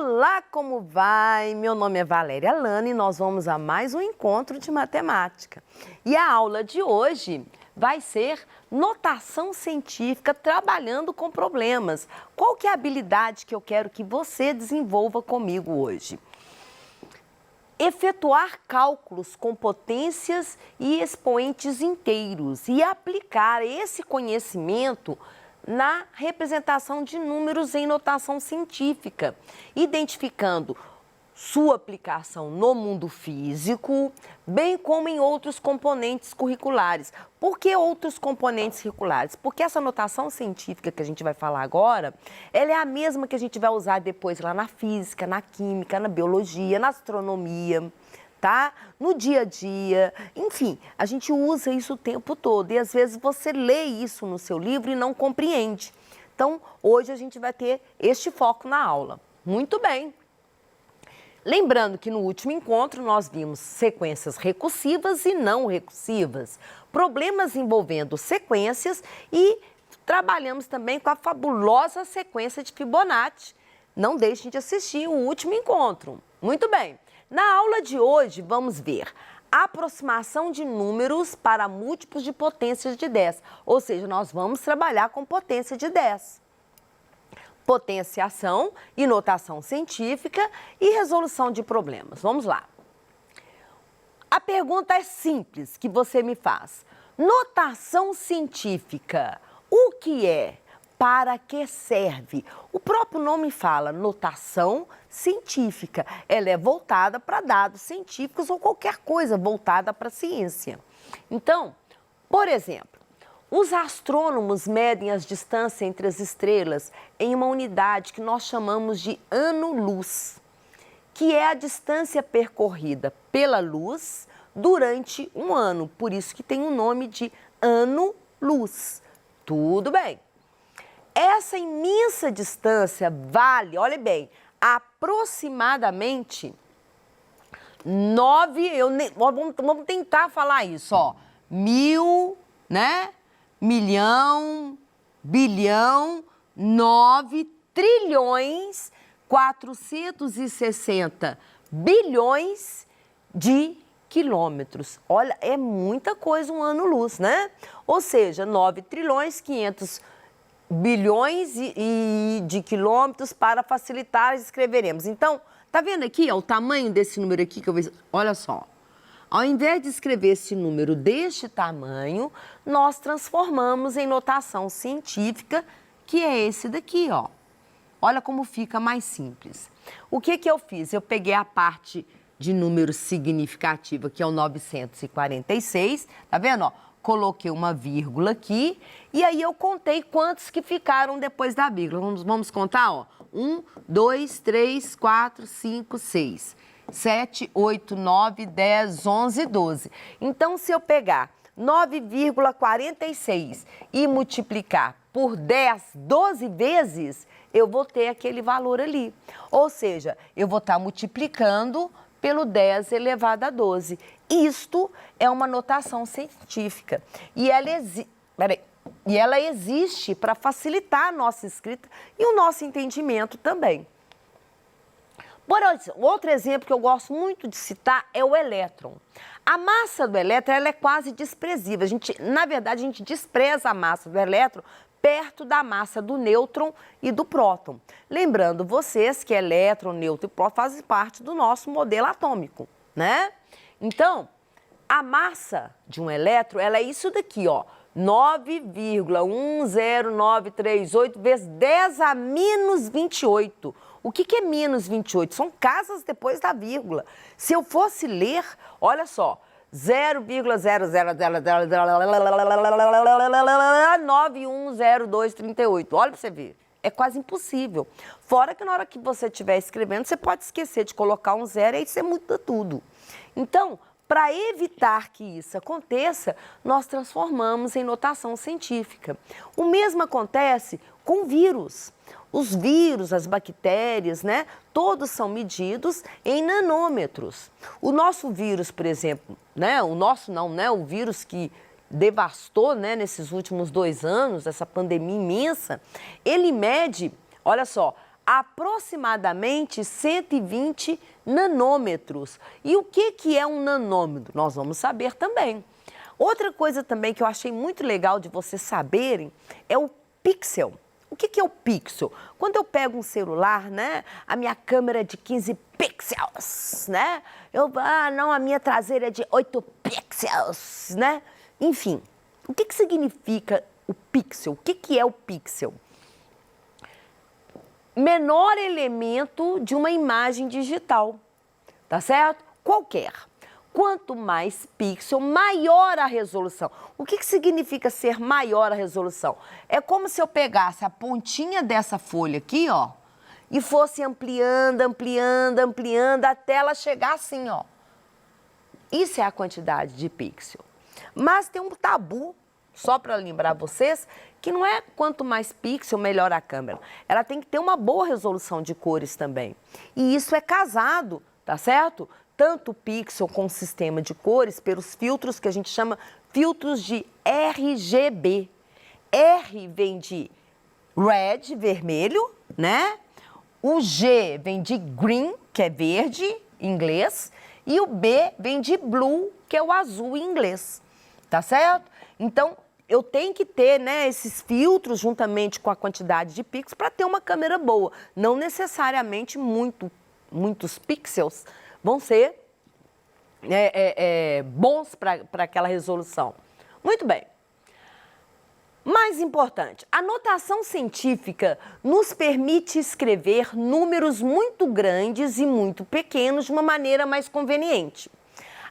Olá, como vai? Meu nome é Valéria Lana e nós vamos a mais um encontro de matemática. E a aula de hoje vai ser notação científica trabalhando com problemas. Qual que é a habilidade que eu quero que você desenvolva comigo hoje? Efetuar cálculos com potências e expoentes inteiros e aplicar esse conhecimento na representação de números em notação científica, identificando sua aplicação no mundo físico, bem como em outros componentes curriculares. Por que outros componentes curriculares? Porque essa notação científica que a gente vai falar agora, ela é a mesma que a gente vai usar depois lá na física, na química, na biologia, na astronomia, tá? No dia a dia, enfim, a gente usa isso o tempo todo e às vezes você lê isso no seu livro e não compreende. Então, hoje a gente vai ter este foco na aula. Muito bem! Lembrando que no último encontro nós vimos sequências recursivas e não recursivas, problemas envolvendo sequências e trabalhamos também com a fabulosa sequência de Fibonacci. Não deixem de assistir o último encontro. Muito bem! Na aula de hoje, vamos ver a aproximação de números para múltiplos de potências de 10, ou seja, nós vamos trabalhar com potência de 10. Potenciação e notação científica e resolução de problemas. Vamos lá. A pergunta é simples que você me faz. Notação científica, o que é? Para que serve? O próprio nome fala notação científica. Ela é voltada para dados científicos ou qualquer coisa voltada para a ciência. Então, por exemplo, os astrônomos medem as distâncias entre as estrelas em uma unidade que nós chamamos de ano-luz, que é a distância percorrida pela luz durante um ano. Por isso que tem o nome de ano-luz. Tudo bem. Essa imensa distância vale, olha bem, aproximadamente vamos tentar falar isso, ó, 1000, né? Milhão, bilhão, 9 trilhões, 460 bilhões de quilômetros. Olha, é muita coisa um ano-luz, né? Ou seja, 9 trilhões, 500 bilhões de quilômetros. Para facilitar, escreveremos. Então, tá vendo aqui, ó, o tamanho desse número aqui que eu vejo? Olha só. Ao invés de escrever esse número deste tamanho, nós transformamos em notação científica, que é esse daqui, ó. Olha como fica mais simples. O que que eu fiz? Eu peguei a parte de número significativo, que é o 946, tá vendo, ó? Coloquei uma vírgula aqui e aí eu contei quantos que ficaram depois da vírgula. Vamos contar, ó. 1, 2, 3, 4, 5, 6, 7, 8, 9, 10, 11, 12. Então, se eu pegar 9,46 e multiplicar por 10, 12 vezes, eu vou ter aquele valor ali. Ou seja, eu vou estar multiplicando pelo 10 elevado a 12. Isto é uma notação científica. E ela existe para facilitar a nossa escrita e o nosso entendimento também. Outro exemplo que eu gosto muito de citar é o elétron. A massa do elétron ela é quase desprezível. Na verdade, a gente despreza a massa do elétron perto da massa do nêutron e do próton. Lembrando vocês que elétron, nêutron e próton fazem parte do nosso modelo atômico, né? Então, a massa de um elétron, ela é isso daqui, ó, 9,10938 vezes 10 a menos 28. O que é menos 28? São casas depois da vírgula. Se eu fosse ler, olha só, 0,000910238. Olha para você ver. É quase impossível. Fora que na hora que você estiver escrevendo, você pode esquecer de colocar um zero e aí você muda tudo. Então, para evitar que isso aconteça, nós transformamos em notação científica. O mesmo acontece com vírus. Os vírus, as bactérias, né? Todos são medidos em nanômetros. O nosso vírus, por exemplo, né? O nosso não, né? O vírus que devastou, né? Nesses últimos 2 anos, essa pandemia imensa, ele mede, olha só, aproximadamente 120 nanômetros. E o que é um nanômetro? Nós vamos saber também. Outra coisa também que eu achei muito legal de vocês saberem é o pixel. O que é o pixel? Quando eu pego um celular, né, a minha câmera é de 15 pixels, né? Não, a minha traseira é de 8 pixels, né? Enfim, o que significa o pixel? O que é o pixel? Menor elemento de uma imagem digital, tá certo? Qualquer. Quanto mais pixel, maior a resolução. O que significa ser maior a resolução? É como se eu pegasse a pontinha dessa folha aqui, ó, e fosse ampliando, ampliando, ampliando, até ela chegar assim, ó. Isso é a quantidade de pixel. Mas tem um tabu, só para lembrar vocês, que não é quanto mais pixel, melhor a câmera. Ela tem que ter uma boa resolução de cores também. E isso é casado, tá certo? Tanto o pixel com o sistema de cores pelos filtros que a gente chama filtros de RGB. R vem de red, vermelho, né? O G vem de green, que é verde, em inglês. E o B vem de blue, que é o azul em inglês. Tá certo? Então, eu tenho que ter, né, esses filtros juntamente com a quantidade de pixels para ter uma câmera boa. Não necessariamente muitos pixels vão ser bons para aquela resolução. Muito bem. Mais importante, a notação científica nos permite escrever números muito grandes e muito pequenos de uma maneira mais conveniente.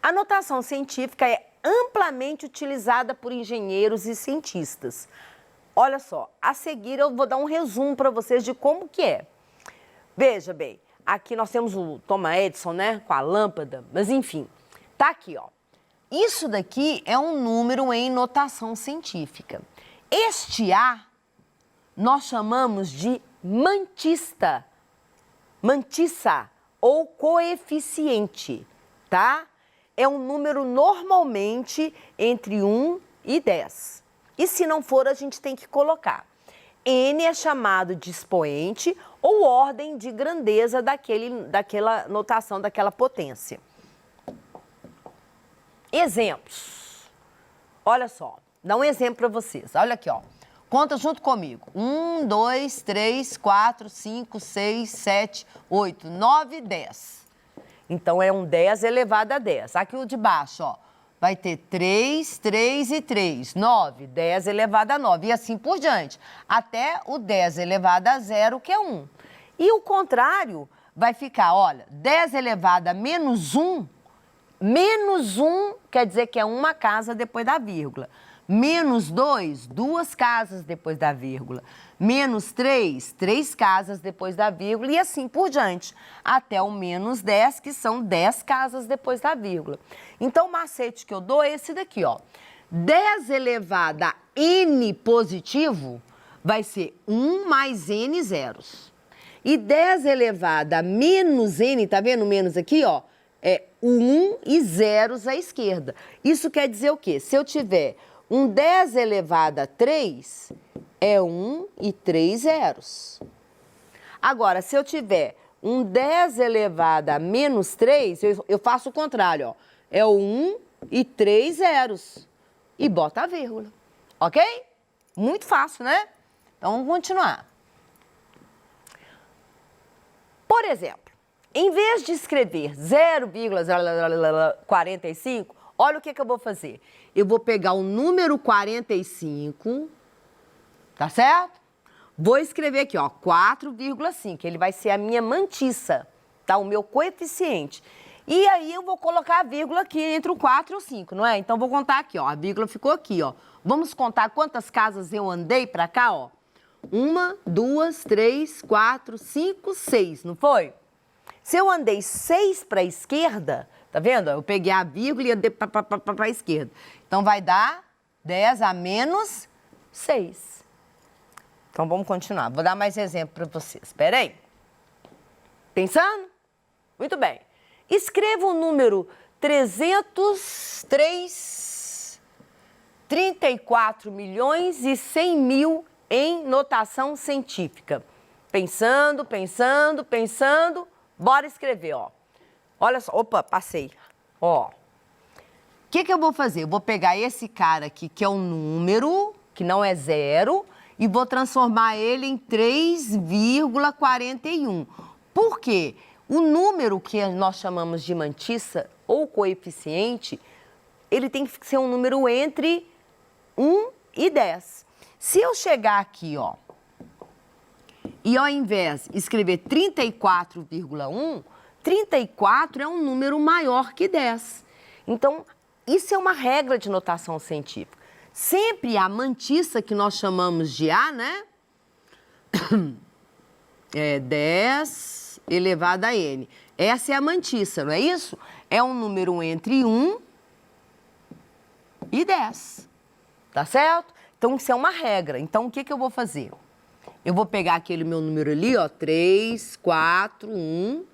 A notação científica é amplamente utilizada por engenheiros e cientistas. Olha só, a seguir eu vou dar um resumo para vocês de como que é. Veja bem, aqui nós temos o Thomas Edison, né, com a lâmpada, mas enfim, tá aqui, ó. Isso daqui é um número em notação científica. Este A nós chamamos de mantissa ou coeficiente, tá? É um número normalmente entre 1 e 10. E se não for, a gente tem que colocar. N é chamado de expoente ou ordem de grandeza daquela notação, daquela potência. Exemplos. Olha só, dá um exemplo para vocês. Olha aqui, ó. Conta junto comigo. 1, 2, 3, 4, 5, 6, 7, 8, 9, 10. Então, é um 10 elevado a 10. Aqui o de baixo, ó, vai ter 3, 3 e 3, 9, 10 elevado a 9. E assim por diante, até o 10 elevado a 0, que é 1. E o contrário vai ficar, olha, 10 elevado a menos 1 quer dizer que é uma casa depois da vírgula. Menos 2, 2 casas depois da vírgula. Menos 3, 3 casas depois da vírgula e assim por diante. Até o menos 10, que são 10 casas depois da vírgula. Então, o macete que eu dou é esse daqui, ó. 10 elevado a n positivo vai ser 1 mais n zeros. E 10 elevado a menos n, tá vendo o menos aqui, ó? É 1 e zeros à esquerda. Isso quer dizer o quê? Se eu tiver um 10 elevado a 3, é 1 e 3 zeros. Agora, se eu tiver um 10 elevado a menos 3, eu faço o contrário, ó. É o 1 e 3 zeros. E bota a vírgula. Ok? Muito fácil, né? Então, vamos continuar. Por exemplo, em vez de escrever 0,45, olha o que eu vou fazer. Eu vou pegar o número 45, tá certo? Vou escrever aqui, ó, 4,5, ele vai ser a minha mantissa, tá? O meu coeficiente. E aí eu vou colocar a vírgula aqui entre o 4 e o 5, não é? Então, vou contar aqui, ó, a vírgula ficou aqui, ó. Vamos contar quantas casas eu andei pra cá, ó. 1, 2, 3, 4, 5, 6, não foi? Se eu andei 6 para a esquerda, tá vendo? Eu peguei a vírgula e andei para a esquerda. Então, vai dar 10 a menos 6. Então, vamos continuar. Vou dar mais exemplo para vocês. Espera aí. Pensando? Muito bem. Escreva o número 34 milhões e 100 mil em notação científica. pensando, pensando, pensando. Bora escrever, ó. Olha só, opa, passei. Ó, o que eu vou fazer? Eu vou pegar esse cara aqui, que é um número, que não é zero, e vou transformar ele em 3,41. Por quê? O número que nós chamamos de mantissa, ou coeficiente, ele tem que ser um número entre 1 e 10. Se eu chegar aqui, ó, e ao invés de escrever 34,1, 34 é um número maior que 10. Então, isso é uma regra de notação científica. Sempre a mantissa, que nós chamamos de A, né? É 10 elevado a N. Essa é a mantissa, não é isso? É um número entre 1 e 10. Tá certo? Então, isso é uma regra. Então, o que eu vou fazer? Eu vou pegar aquele meu número ali, ó, 3, 4, 1.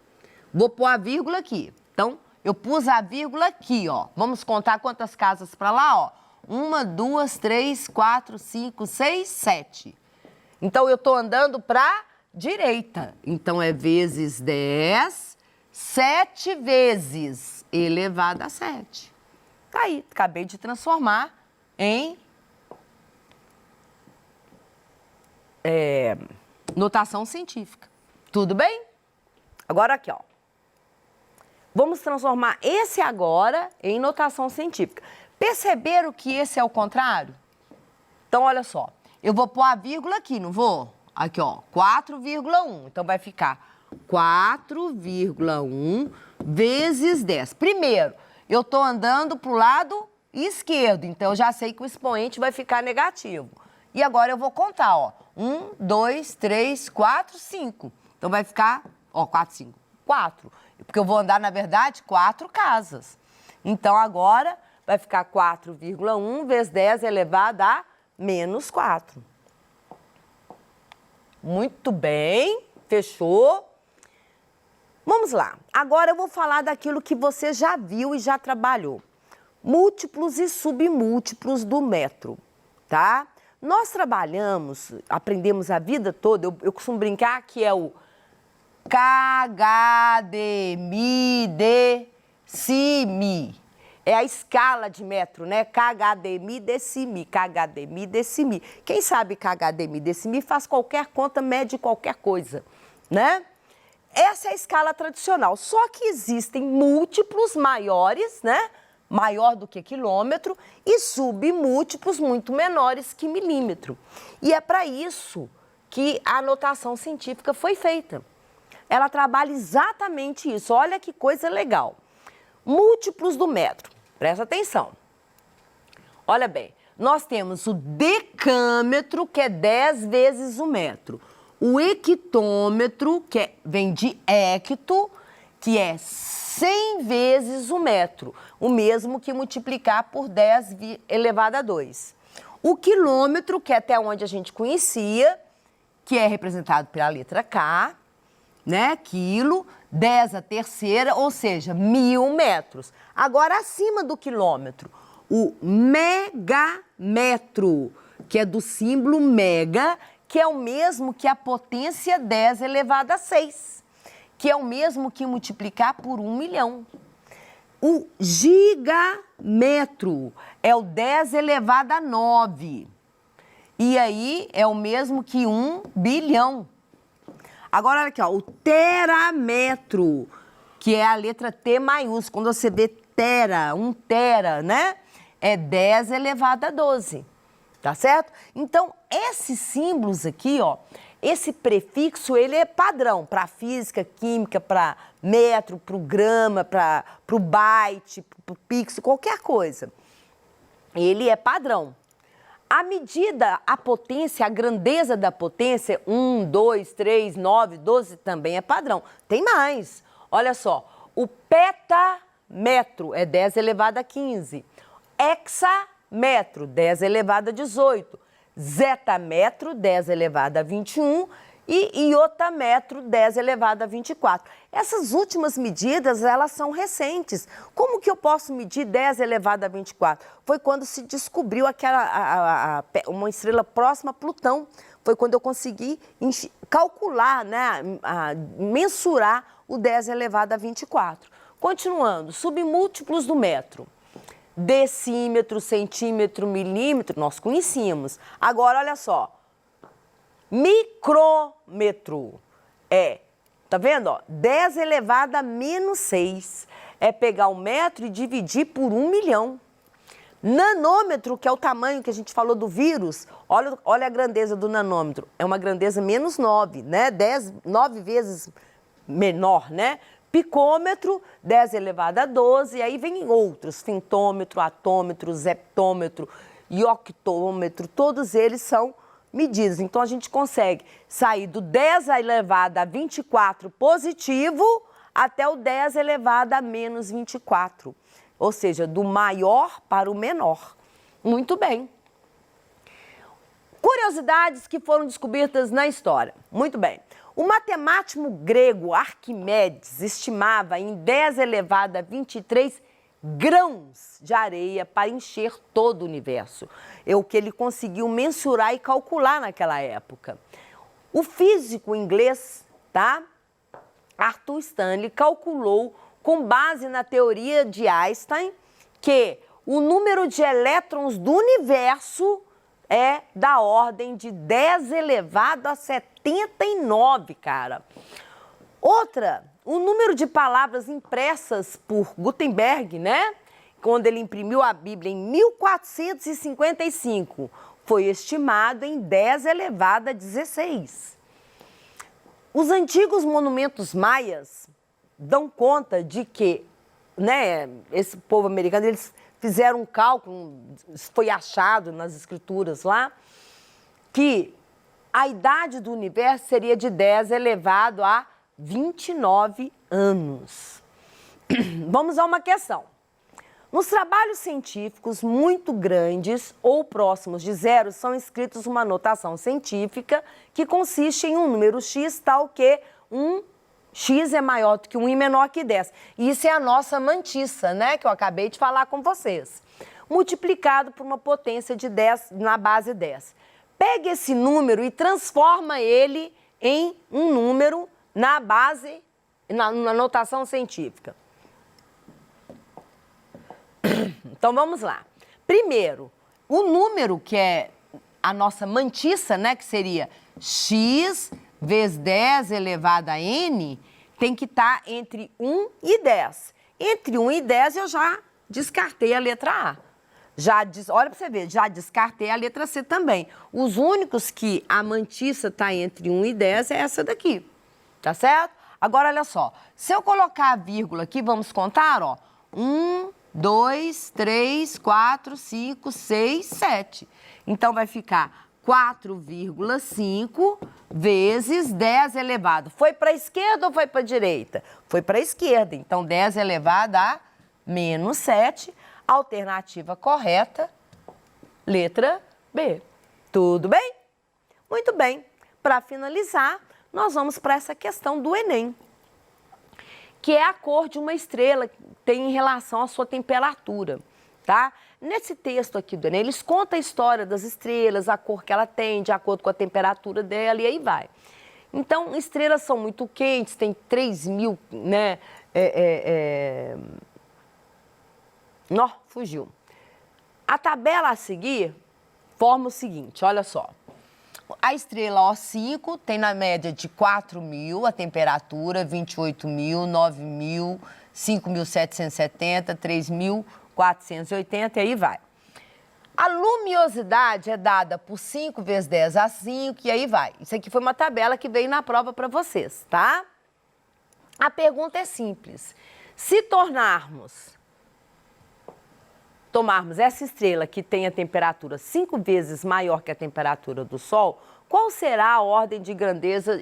Vou pôr a vírgula aqui. Então, eu pus a vírgula aqui, ó. Vamos contar quantas casas para lá, ó. 1, 2, 3, 4, 5, 6, 7. Então, eu estou andando para direita. Então, é vezes 10, 7 vezes elevado a 7. Tá aí, acabei de transformar em notação científica. Tudo bem? Agora aqui, ó. Vamos transformar esse agora em notação científica. Perceberam que esse é o contrário? Então, olha só. Eu vou pôr a vírgula aqui, não vou? Aqui, ó, 4,1. Então, vai ficar 4,1 vezes 10. Primeiro, eu estou andando para o lado esquerdo. Então, eu já sei que o expoente vai ficar negativo. E agora eu vou contar, ó. 1, 2, 3, 4, 5. Então, vai ficar, ó, 4, 5. 4. Porque eu vou andar, na verdade, 4 casas. Então, agora vai ficar 4,1 vezes 10 elevado a menos 4. Muito bem, fechou. Vamos lá. Agora eu vou falar daquilo que você já viu e já trabalhou. Múltiplos e submúltiplos do metro, tá? Nós aprendemos a vida toda, eu costumo brincar que é o KGDMI. É a escala de metro, né? KGDMI. Quem sabe KGDMI faz qualquer conta, mede qualquer coisa, né? Essa é a escala tradicional, só que existem múltiplos maiores, né? Maior do que quilômetro, e submúltiplos muito menores que milímetro. E é para isso que a notação científica foi feita. Ela trabalha exatamente isso. Olha que coisa legal. Múltiplos do metro. Presta atenção. Olha bem, nós temos o decâmetro, que é 10 vezes o metro. O hectômetro, que vem de hecto, que é 100 vezes o metro. O mesmo que multiplicar por 10 elevado a 2. O quilômetro, que é até onde a gente conhecia, que é representado pela letra K, né? Quilo, 10 a terceira, ou seja, 1000 metros. Agora, acima do quilômetro, o megametro, que é do símbolo mega, que é o mesmo que a potência 10 elevado a 6, que é o mesmo que multiplicar por 1 milhão. O gigametro é o 10 elevado a 9. E aí é o mesmo que 1 bilhão. Agora, olha aqui, ó, o terámetro, que é a letra T maiúscula. Quando você vê tera, 1 tera, né? É 10 elevado a 12. Tá certo? Então, esses símbolos aqui, ó, esse prefixo, ele é padrão para física, química, para metro, para o grama, para o byte, para o pixel, qualquer coisa. Ele é padrão. A medida, a potência, a grandeza da potência, 1, 2, 3, 9, 12, também é padrão. Tem mais. Olha só, o petametro é 10 elevado a 15. Hexametro, 10 elevado a 18. Zetametro, 10 elevado a 21. E iotametro, 10 elevado a 24. Essas últimas medidas, elas são recentes. Como que eu posso medir 10 elevado a 24? Foi quando se descobriu uma estrela próxima a Plutão. Foi quando eu consegui calcular, né, mensurar o 10 elevado a 24. Continuando, submúltiplos do metro. Decímetro, centímetro, milímetro, nós conhecíamos. Agora, olha só. Micrômetro tá vendo? Ó, 10 elevado a menos 6. É pegar o metro e dividir por 1 milhão. Nanômetro, que é o tamanho que a gente falou do vírus, olha a grandeza do nanômetro. É uma grandeza menos 9, né? 9 vezes menor, né? Picômetro, 10 elevado a 12, e aí vem outros, fintômetro, atômetro, zeptômetro e octômetro, todos eles são medidas. Então, a gente consegue sair do 10 elevado a 24 positivo até o 10 elevado a menos 24, ou seja, do maior para o menor. Muito bem. Curiosidades que foram descobertas na história. Muito bem. O matemático grego Arquimedes estimava em 10 elevado a 23 grãos de areia para encher todo o universo. É o que ele conseguiu mensurar e calcular naquela época. O físico inglês, tá? Arthur Stanley calculou, com base na teoria de Einstein, que o número de elétrons do universo é da ordem de 10 elevado a 79, cara. Outra, o número de palavras impressas por Gutenberg, né? Quando ele imprimiu a Bíblia em 1455, foi estimado em 10 elevado a 16. Os antigos monumentos maias dão conta de que, né, esse povo americano, eles fizeram um cálculo, foi achado nas escrituras lá, que a idade do universo seria de 10 elevado a 29 anos. Vamos a uma questão. Nos trabalhos científicos muito grandes ou próximos de zero, são escritos uma notação científica que consiste em um número x tal que x é maior do que 1 e menor que 10. Isso é a nossa mantissa, né? Que eu acabei de falar com vocês. Multiplicado por uma potência de 10 na base 10. Pega esse número e transforma ele em um número na base, na notação científica. Então, vamos lá. Primeiro, o número que é a nossa mantissa, né? Que seria x vezes 10 elevado a n, tem que estar entre 1 e 10. Entre 1 e 10 eu já descartei a letra A. Olha para você ver, já descartei a letra C também. Os únicos que a mantissa está entre 1 e 10 é essa daqui, tá certo? Agora, olha só, se eu colocar a vírgula aqui, vamos contar, ó. 1, 2, 3, 4, 5, 6, 7. Então, vai ficar 4,5 vezes 10 elevado. Foi para a esquerda ou foi para a direita? Foi para a esquerda. Então, 10 elevado a menos 7. Alternativa correta, letra B. Tudo bem? Muito bem. Para finalizar, nós vamos para essa questão do Enem, que é a cor de uma estrela que tem em relação à sua temperatura, tá? Nesse texto aqui do Enem, eles contam a história das estrelas, a cor que ela tem, de acordo com a temperatura dela, e aí vai. Então, estrelas são muito quentes, tem 3.000, né? Fugiu. A tabela a seguir forma o seguinte, olha só. A estrela O5 tem na média de 4.000 a temperatura, 28.000, 9.000, 5.770, 3.480 e aí vai. A luminosidade é dada por 5 vezes 10 a 5 e aí vai. Isso aqui foi uma tabela que veio na prova para vocês, tá? A pergunta é simples. Se tomarmos essa estrela que tem a temperatura 5 vezes maior que a temperatura do Sol, qual será a ordem de grandeza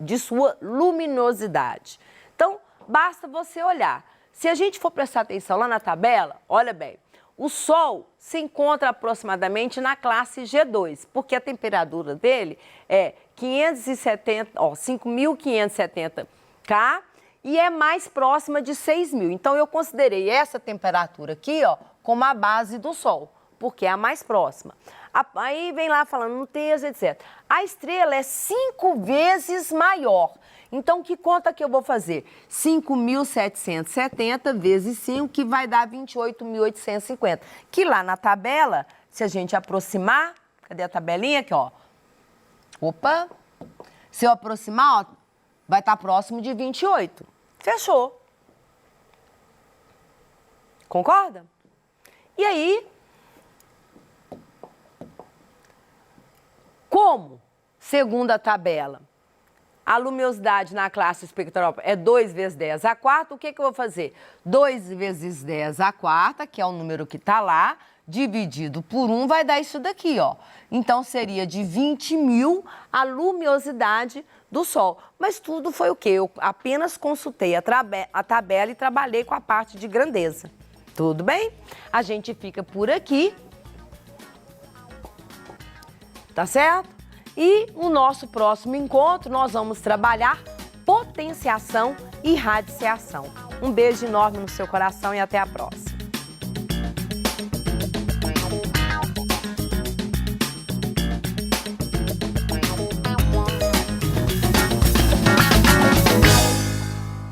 de sua luminosidade? Então, basta você olhar. Se a gente for prestar atenção lá na tabela, olha bem, o Sol se encontra aproximadamente na classe G2, porque a temperatura dele é 5.570 K e é mais próxima de 6.000. Então, eu considerei essa temperatura aqui, ó, como a base do Sol, porque é a mais próxima. Aí vem lá falando no texto, etc. A estrela é 5 vezes maior. Então, que conta que eu vou fazer? 5.770 vezes 5, que vai dar 28.850. Que lá na tabela, se a gente aproximar, cadê a tabelinha aqui, ó? Opa! Se eu aproximar, ó, vai estar próximo de 28. Fechou. Concorda? E aí, como, segundo a tabela, a luminosidade na classe espectral é 2 vezes 10 a quarta, o que eu vou fazer? 2 vezes 10 a quarta, que é o número que está lá, dividido por 1 vai dar isso daqui, ó. Então, seria de 20.000 a luminosidade do Sol. Mas tudo foi o quê? Eu apenas consultei a tabela e trabalhei com a parte de grandeza. Tudo bem? A gente fica por aqui. Tá certo? E no nosso próximo encontro, nós vamos trabalhar potenciação e radiciação. Um beijo enorme no seu coração e até a próxima.